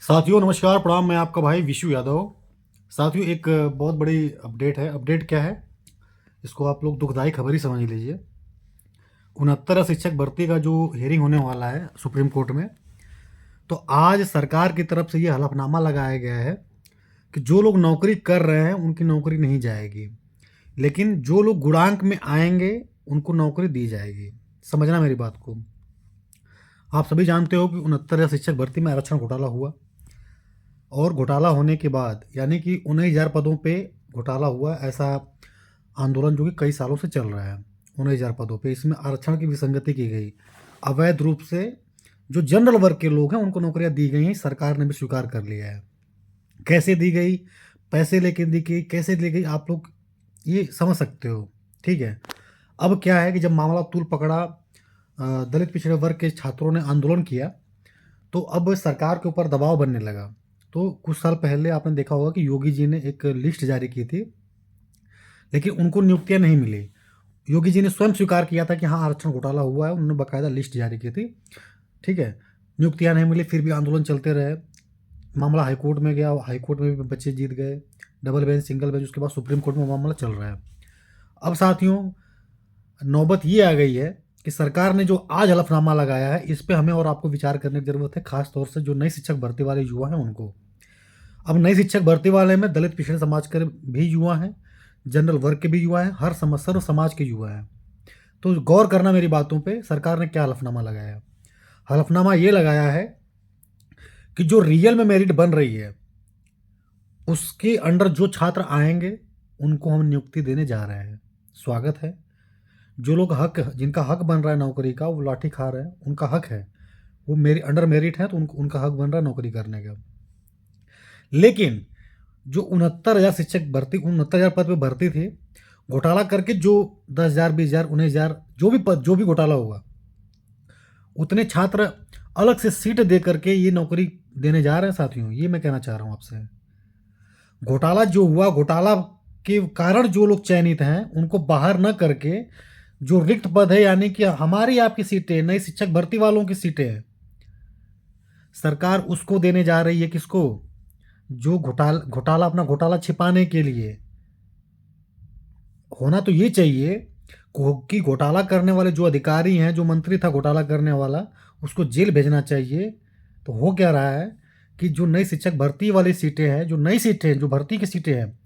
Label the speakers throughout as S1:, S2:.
S1: साथियों नमस्कार प्रणाम। मैं आपका भाई विशु यादव। साथियों एक बहुत बड़ी अपडेट है। अपडेट क्या है, इसको आप लोग दुखदाई खबर ही समझ लीजिए। 69 शिक्षक भर्ती का जो हियरिंग होने वाला है सुप्रीम कोर्ट में, तो आज सरकार की तरफ से ये हलफनामा लगाया गया है कि जो लोग नौकरी कर रहे हैं उनकी नौकरी नहीं जाएगी, लेकिन जो लोग गुणांक में आएंगे उनको नौकरी दी जाएगी। समझना मेरी बात को। आप सभी जानते हो कि 69 शिक्षक भर्ती में आरक्षण घोटाला हुआ, और घोटाला होने के बाद यानी कि 19,000 पदों पे घोटाला हुआ, ऐसा आंदोलन जो कि कई सालों से चल रहा है। 19,000 पदों पे इसमें आरक्षण की विसंगति की गई। अवैध रूप से जो जनरल वर्ग के लोग हैं उनको नौकरियां दी गई हैं, सरकार ने भी स्वीकार कर लिया है। कैसे दी गई, पैसे लेके दी गई, कैसे दी गई, आप लोग ये समझ सकते हो। ठीक है। अब क्या है कि जब मामला तूल पकड़ा, दलित पिछड़े वर्ग के छात्रों ने आंदोलन किया, तो अब सरकार के ऊपर दबाव बनने लगा। तो कुछ साल पहले आपने देखा होगा कि योगी जी ने एक लिस्ट जारी की थी, लेकिन उनको नियुक्तियां नहीं मिली। योगी जी ने स्वयं स्वीकार किया था कि हाँ आरक्षण घोटाला हुआ है, उन्होंने बाकायदा लिस्ट जारी की थी। ठीक है। नियुक्तियां नहीं मिली, फिर भी आंदोलन चलते रहे। मामला हाईकोर्ट में गया, हाईकोर्ट में भी बच्चे जीत गए, डबल बेंच सिंगल बेंच, उसके बाद सुप्रीम कोर्ट में मामला चल रहा है। अब साथियों नौबत ये आ गई है कि सरकार ने जो आज हलफनामा लगाया है, इस पे हमें और आपको विचार करने की ज़रूरत है, खास तौर से जो नई शिक्षक भर्ती वाले युवा हैं उनको। अब नई शिक्षक भर्ती वाले में दलित पिछड़े समाज के भी युवा हैं, जनरल वर्ग के भी युवा हैं, हर सर्व समाज के युवा हैं। तो गौर करना मेरी बातों पे। सरकार ने क्या हलफनामा लगाया? हलफनामा ये लगाया है कि जो रियल में मेरिट बन रही है उसके अंडर जो छात्र आएंगे उनको हम नियुक्ति देने जा रहे हैं। स्वागत है। जो लोग जिनका हक बन रहा है नौकरी का, वो लाठी खा रहे हैं, उनका हक है, वो मेरी अंडर मेरिट है, तो उनका हक बन रहा है नौकरी करने का। लेकिन जो 69,000 शिक्षक भर्ती, 69,000 पद पे भर्ती थी, घोटाला करके जो 10,000 20,000 19,000 जो भी पद, जो भी घोटाला होगा, उतने छात्र अलग से सीट दे करके ये नौकरी देने जा रहे हैं। साथियों ये मैं कहना चाह रहा हूँ आपसे। घोटाला जो हुआ, घोटाला के कारण जो लोग चयनित हैं उनको बाहर न करके जो रिक्त पद है, यानी कि हमारी आपकी सीटें, नई शिक्षक भर्ती वालों की सीटें हैं, सरकार उसको देने जा रही है। किसको? जो घोटाला अपना घोटाला छिपाने के लिए। होना तो ये चाहिए कि घोटाला करने वाले जो अधिकारी हैं, जो मंत्री था घोटाला करने वाला, उसको जेल भेजना चाहिए। तो हो क्या रहा है कि जो नई शिक्षक भर्ती वाली सीटें हैं, जो नई सीटें, जो भर्ती की सीटें हैं,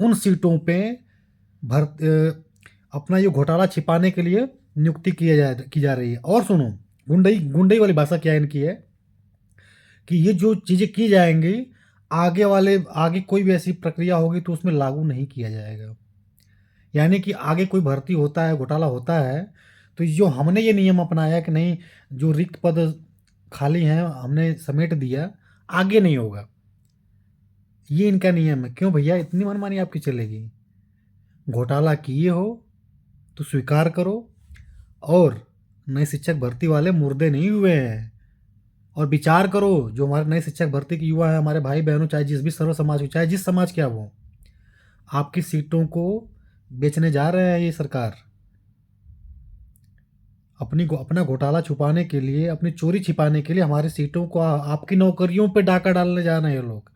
S1: उन सीटों पे अपना ये घोटाला छिपाने के लिए नियुक्ति की जा रही है। और सुनो, गुंडई गुंडई वाली भाषा क्या इनकी है कि ये जो चीज़ें की जाएंगी, आगे कोई भी ऐसी प्रक्रिया होगी तो उसमें लागू नहीं किया जाएगा। यानी कि आगे कोई भर्ती होता है, घोटाला होता है, तो जो हमने ये नियम अपनाया कि नहीं, जो रिक्त पद खाली हैं हमने समेट दिया, आगे नहीं होगा। ये इनका नियम है। क्यों भैया इतनी मनमानी आपकी चलेगी? घोटाला किए हो तो स्वीकार करो। और नए शिक्षक भर्ती वाले मुर्दे नहीं हुए हैं। और विचार करो, जो हमारे नए शिक्षक भर्ती के युवा है, हमारे भाई बहनों, चाहे जिस भी सर्व समाज हो, चाहे जिस समाज के आप हो, आपकी सीटों को बेचने जा रहे हैं ये सरकार। अपना घोटाला छुपाने के लिए, अपनी चोरी छिपाने के लिए हमारी सीटों को, आपकी नौकरियों पे डाका डालने जा रहे हैं ये लोग।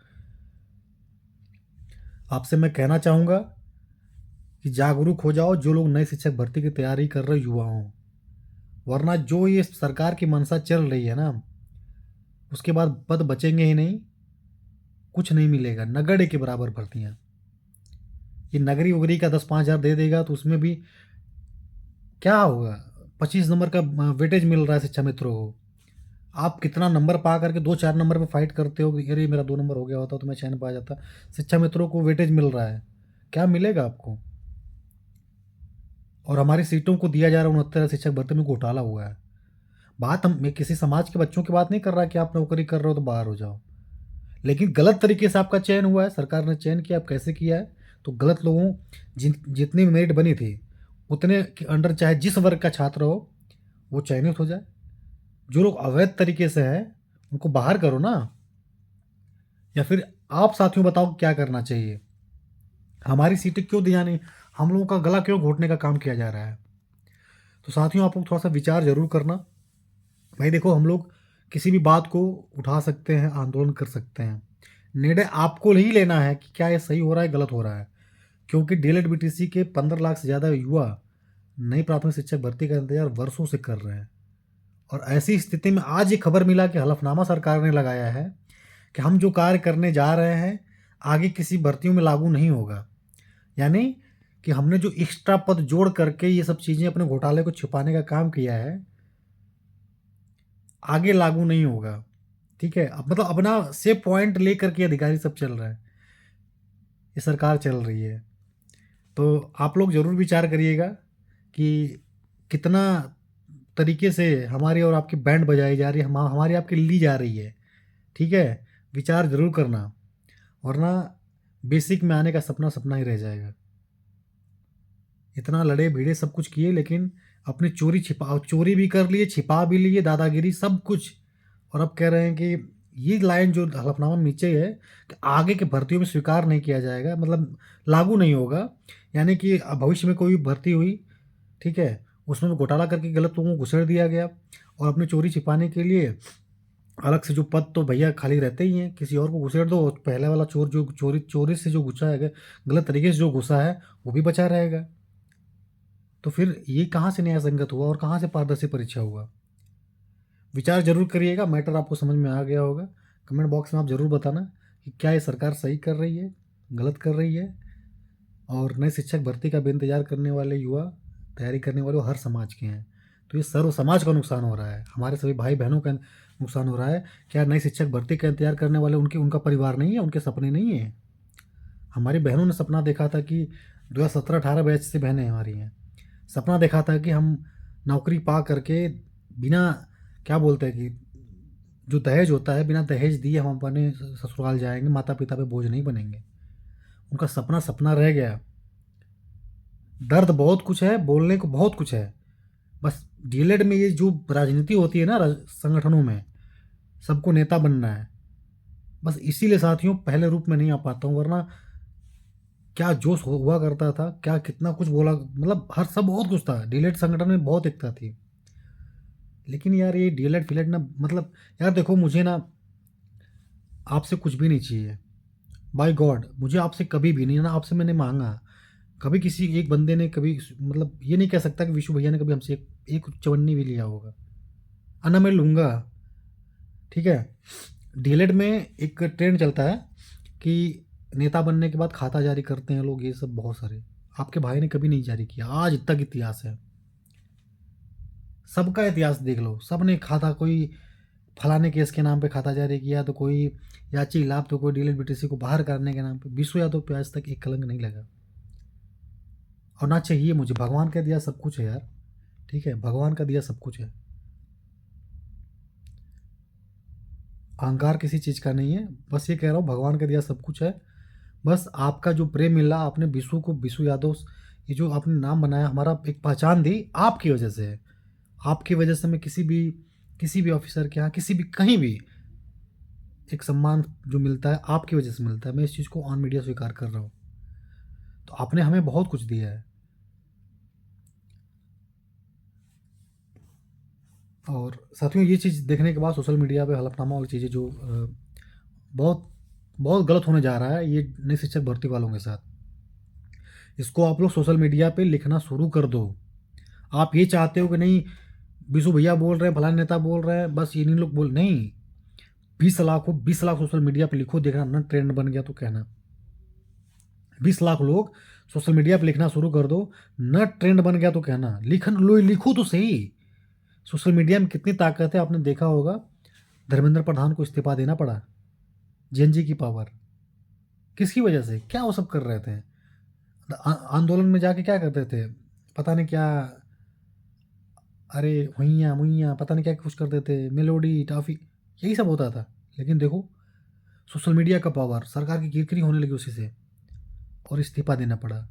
S1: आपसे मैं कहना चाहूँगा कि जागरूक हो जाओ, जो लोग नई शिक्षक भर्ती की तैयारी कर रहे युवा हों, वरना जो ये सरकार की मंशा चल रही है ना, उसके बाद पद बचेंगे ही नहीं, कुछ नहीं मिलेगा। नगड़े के बराबर भर्तियाँ। ये नगरी उगरी का 10-5 हज़ार दे देगा तो उसमें भी क्या होगा? 25 नंबर का वेटेज मिल रहा है शिक्षा मित्रों को। आप कितना नंबर पा करके 2-4 नंबर पे फाइट करते हो कि अरे मेरा 2 नंबर हो गया होता तो मैं चयन पा जाता। शिक्षा मित्रों को वेटेज मिल रहा है, क्या मिलेगा आपको? और हमारी सीटों को दिया जा रहा है 69 शिक्षक भर्ती में घोटाला हुआ है। मैं किसी समाज के बच्चों की बात नहीं कर रहा कि आप नौकरी कर रहे हो तो बाहर हो जाओ, लेकिन गलत तरीके से आपका चयन हुआ है, सरकार ने चयन किया। आप कैसे किया है? तो गलत लोगों, जितनी मेरिट बनी थी उतने के अंडर चाहे जिस वर्ग का छात्र हो वो चयनित हो जाए। जो लोग अवैध तरीके से हैं उनको बाहर करो ना। या फिर आप साथियों बताओ क्या करना चाहिए? हमारी सीटें क्यों दी जानी, हम लोगों का गला क्यों घोटने का काम किया जा रहा है? तो साथियों आप लोग थोड़ा सा विचार जरूर करना। भाई देखो, हम लोग किसी भी बात को उठा सकते हैं, आंदोलन कर सकते हैं। निर्णय आपको ही लेना है कि क्या ये सही हो रहा है, गलत हो रहा है। क्योंकि डीएलएड बीटीसी के 15 लाख से ज़्यादा युवा नई प्राथमिक शिक्षक भर्ती का इंतजार वर्षों से कर रहे हैं। और ऐसी स्थिति में आज ये खबर मिला कि हलफनामा सरकार ने लगाया है कि हम जो कार्य करने जा रहे हैं आगे किसी भर्तियों में लागू नहीं होगा। यानी कि हमने जो एक्स्ट्रा पद जोड़ करके ये सब चीज़ें अपने घोटाले को छिपाने का काम किया है, आगे लागू नहीं होगा। ठीक है, अब मतलब अपना से पॉइंट ले करके अधिकारी सब चल रहा है, ये सरकार चल रही है। तो आप लोग ज़रूर विचार करिएगा कि कितना तरीके से हमारी और आपकी बैंड बजाई जा रही है, हमारी आपकी ली जा रही है। ठीक है, विचार ज़रूर करना, वरना बेसिक में आने का सपना सपना ही रह जाएगा। इतना लड़े भिड़े सब कुछ किए, लेकिन अपनी चोरी भी कर लिए, छिपा भी लिए, दादागिरी सब कुछ। और अब कह रहे हैं कि ये लाइन जो हलफनामा में नीचे है कि आगे के भर्तियों में स्वीकार नहीं किया जाएगा, मतलब लागू नहीं होगा। यानी कि भविष्य में कोई भर्ती हुई, ठीक है, उसमें घोटाला करके गलत लोगों को घुसेड़ दिया गया और अपनी चोरी छिपाने के लिए अलग से जो पद तो भैया खाली रहते ही हैं, किसी और को घुसेड़ दो, पहले वाला चोर जो चोरी से जो घुसा है, गलत तरीके से जो घुसा है, वो भी बचा रहेगा। तो फिर ये कहाँ से न्याय संगत हुआ और कहाँ से पारदर्शी परीक्षा हुआ? विचार जरूर करिएगा। मैटर आपको समझ में आ गया होगा। कमेंट बॉक्स में आप ज़रूर बताना कि क्या ये सरकार सही कर रही है, गलत कर रही है। और नए शिक्षक भर्ती का बेइंतजार करने वाले युवा, तैयारी करने वाले वो हर समाज के हैं। तो ये सर्व समाज का नुकसान हो रहा है, हमारे सभी भाई बहनों का नुकसान हो रहा है। क्या नई शिक्षक भर्ती का इंतजार करने वाले उनका परिवार नहीं है, उनके सपने नहीं हैं? हमारी बहनों ने सपना देखा था कि 2017-18 बैच से बहनें हमारी हैं, सपना देखा था कि हम नौकरी पा करके बिना, क्या बोलते हैं कि जो दहेज होता है, बिना दहेज दिए हम अपने ससुराल जाएंगे, माता पिता पे बोझ नहीं बनेंगे। उनका सपना सपना रह गया। दर्द बहुत कुछ है, बोलने को बहुत कुछ है, बस डीएलएड में ये जो राजनीति होती है ना, संगठनों में सबको नेता बनना है, बस इसीलिए साथियों पहले रूप में नहीं आ पाता हूँ। वरना क्या जोश हुआ करता था, क्या कितना कुछ बोला, मतलब हर सब बहुत कुछ था। डीएलएड संगठन में बहुत एकता थी। लेकिन यार ये डीएलएड फिलेड ना, मतलब यार देखो, मुझे ना आपसे कुछ भी नहीं चाहिए, बाय गॉड मुझे आपसे कभी भी नहीं, ना आपसे मैंने मांगा कभी, किसी एक बंदे ने कभी, मतलब ये नहीं कह सकता कि विशु भैया ने कभी हमसे एक चवन्नी भी लिया होगा, अन्ना मैं लूँगा। ठीक है, डीएलएड में एक ट्रेंड चलता है कि नेता बनने के बाद खाता जारी करते हैं लोग, ये सब बहुत सारे। आपके भाई ने कभी नहीं जारी किया, आज तक इतिहास है, सबका इतिहास देख लो, सब ने खाता, कोई फलाने केस के नाम पे खाता जारी किया, तो कोई याची लाभ, तो कोई डीएलएड बीटीसी को बाहर करने के नाम पे। विश्व यादव पे आज तक एक कलंक नहीं लगा, और ना चाहिए मुझे। भगवान का दिया सब कुछ है यार, ठीक है, भगवान का दिया सब कुछ है। अहंकार किसी चीज़ का नहीं है, बस ये कह रहा हूँ भगवान का दिया सब कुछ है। बस आपका जो प्रेम मिला, आपने विशु को, विशु यादव, ये जो आपने नाम बनाया, हमारा एक पहचान दी, आपकी वजह से है। आपकी वजह से मैं किसी भी ऑफिसर के यहाँ, किसी भी कहीं भी एक सम्मान जो मिलता है, आपकी वजह से मिलता है। मैं इस चीज़ को ऑन मीडिया स्वीकार कर रहा हूँ। तो आपने हमें बहुत कुछ दिया है। और साथियों ये चीज़ देखने के बाद सोशल मीडिया पे हलफनामा वाली चीज़ें जो बहुत बहुत गलत होने जा रहा है ये नई शिक्षक भर्ती वालों के साथ, इसको आप लोग सोशल मीडिया पे लिखना शुरू कर दो। आप ये चाहते हो कि नहीं, विशु भैया बोल रहे हैं, फलाने नेता बोल रहे हैं, बस ये नहीं लोग बोल, नहीं, 20 लाख हो, 20 लाख सोशल मीडिया पे लिखो, देखना ना ट्रेंड बन गया तो कहना। 20 लाख लोग सोशल मीडिया पे लिखना शुरू कर दो, न ट्रेंड बन गया तो कहना। लिखो तो सही। सोशल मीडिया में कितनी ताकत है, आपने देखा होगा, धर्मेंद्र प्रधान को इस्तीफा देना पड़ा। जेएनजी की पावर, किसकी वजह से? क्या वो सब कर रहे थे? आंदोलन में जाके क्या करते थे, पता नहीं क्या, अरे हुइयाँ मुइयाँ पता नहीं क्या कुछ करते थे, मेलोडी टॉफी, यही सब होता था। लेकिन देखो सोशल मीडिया का पावर, सरकार की किरकिरी होने लगी उसी से, और इस्तीफा देना पड़ा।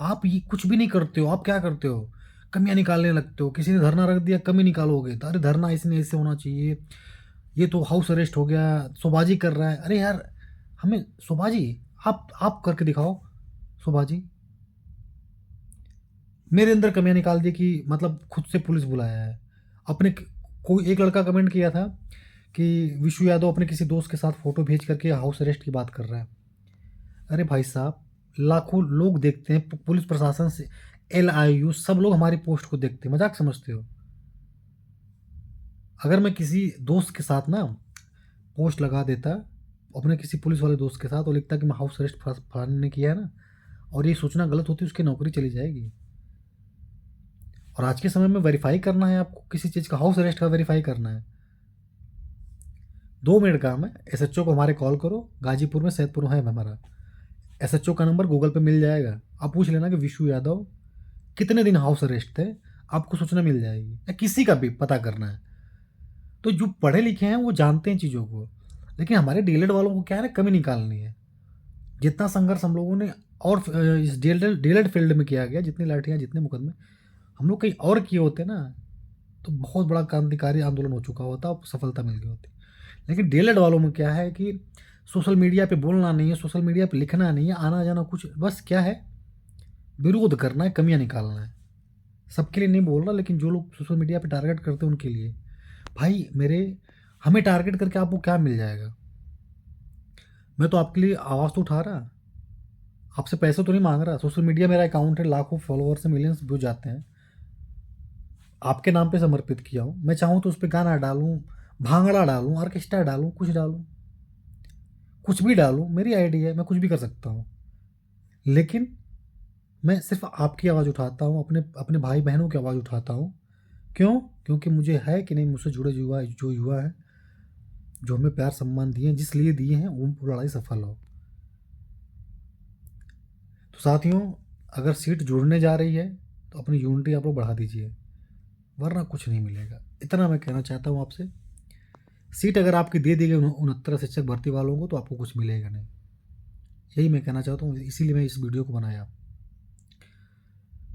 S1: आप ये कुछ भी नहीं करते हो, आप क्या करते हो? कमियां निकालने लगते हो। किसी ने धरना रख दिया, कमी निकालोगे, तो अरे धरना इसने ऐसे होना चाहिए, ये तो हाउस अरेस्ट हो गया, शोबाजी कर रहा है। अरे यार, हमें शोबाजी, आप करके दिखाओ शोबाजी। मेरे अंदर कमियां निकाल दी कि मतलब खुद से पुलिस बुलाया है। अपने कोई एक लड़का कमेंट किया था कि विशु यादव अपने किसी दोस्त के साथ फ़ोटो भेज करके हाउस अरेस्ट की बात कर रहा है। अरे भाई साहब, लाखों लोग देखते हैं, पुलिस प्रशासन से LIU सब लोग हमारी पोस्ट को देखते हैं, मजाक समझते हो? अगर मैं किसी दोस्त के साथ ना पोस्ट लगा देता अपने किसी पुलिस वाले दोस्त के साथ और लिखता कि मैं हाउस अरेस्ट फलाने ने किया है ना, और ये सोचना गलत होती, उसकी नौकरी चली जाएगी। और आज के समय में वेरीफाई करना है आपको, किसी चीज़ का हाउस अरेस्ट का वेरीफाई करना है, 2 मिनट काम है। SHO को हमारे कॉल करो, गाजीपुर में सैदपुर है हमारा, SHO का नंबर गूगल पे मिल जाएगा। आप पूछ लेना कि विशु यादव कितने दिन हाउस अरेस्ट थे, आपको सूचना मिल जाएगी। या किसी का भी पता करना है तो जो पढ़े लिखे हैं वो जानते हैं चीज़ों को, लेकिन हमारे डीएलएड वालों को क्या है ना, कमी निकालनी है। जितना संघर्ष हम लोगों ने और इस डीएलएड फील्ड में किया गया, जितनी लाठियाँ जितने मुकदमे हम लोग कहीं और किए होते ना, तो बहुत बड़ा क्रांतिकारी आंदोलन हो चुका होता और सफलता मिल गई होती। लेकिन डीएलएड वालों में क्या है कि सोशल मीडिया पे बोलना नहीं है, सोशल मीडिया पे लिखना नहीं है, आना जाना कुछ, बस क्या है, विरोध करना है, कमियां निकालना है। सबके लिए नहीं बोल रहा, लेकिन जो लोग सोशल मीडिया पे टारगेट करते हैं उनके लिए। भाई मेरे, हमें टारगेट करके आपको क्या मिल जाएगा? मैं तो आपके लिए आवाज़ तो उठा रहा, आपसे पैसे तो नहीं मांग रहा। सोशल मीडिया मेरा अकाउंट है, लाखों फॉलोअर्स से मिलियंस व्यू जाते हैं, आपके नाम पे समर्पित किया हूँ। मैं चाहूँ तो उस पर गाना डालूँ, भांगड़ा डालूँ, ऑर्केस्ट्रा डालूँ, कुछ डालूँ, कुछ भी डालूँ, मेरी आईडी है, मैं कुछ भी कर सकता हूँ। लेकिन मैं सिर्फ आपकी आवाज़ उठाता हूँ, अपने अपने भाई बहनों की आवाज़ उठाता हूँ। क्यों? क्योंकि मुझे है कि नहीं, मुझसे जुड़े जो युवा है, जो हमें प्यार सम्मान दिए हैं, जिस लिए दिए हैं, वो लड़ाई सफल हो। तो साथियों, अगर सीट जुड़ने जा रही है तो अपनी यूनिटी आप लोग बढ़ा दीजिए, वरना कुछ नहीं मिलेगा। इतना मैं कहना चाहता हूँ आपसे। सीट अगर आपकी दे दी गई 69 शिक्षक भर्ती वालों को, तो आपको कुछ मिलेगा नहीं। यही मैं कहना चाहता हूँ, इसीलिए मैं इस वीडियो को बनाया।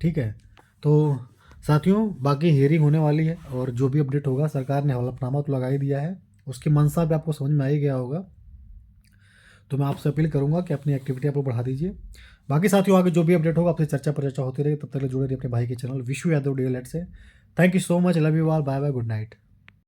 S1: ठीक है, तो साथियों, बाकी हियरिंग होने वाली है और जो भी अपडेट होगा, सरकार ने हलफनामा तो लगा ही दिया है, उसकी मंशा भी आपको समझ में आ ही गया होगा। तो मैं आपसे अपील करूंगा कि अपनी एक्टिविटी आप लोग बढ़ा दीजिए। बाकी साथियों, आगे जो भी अपडेट होगा आपसे चर्चा पर चर्चा होती रहेगी। तब तक जुड़े रहिए अपने भाई के चैनल विशु यादव DLED से। Thank you so much, love you all, bye bye, good night.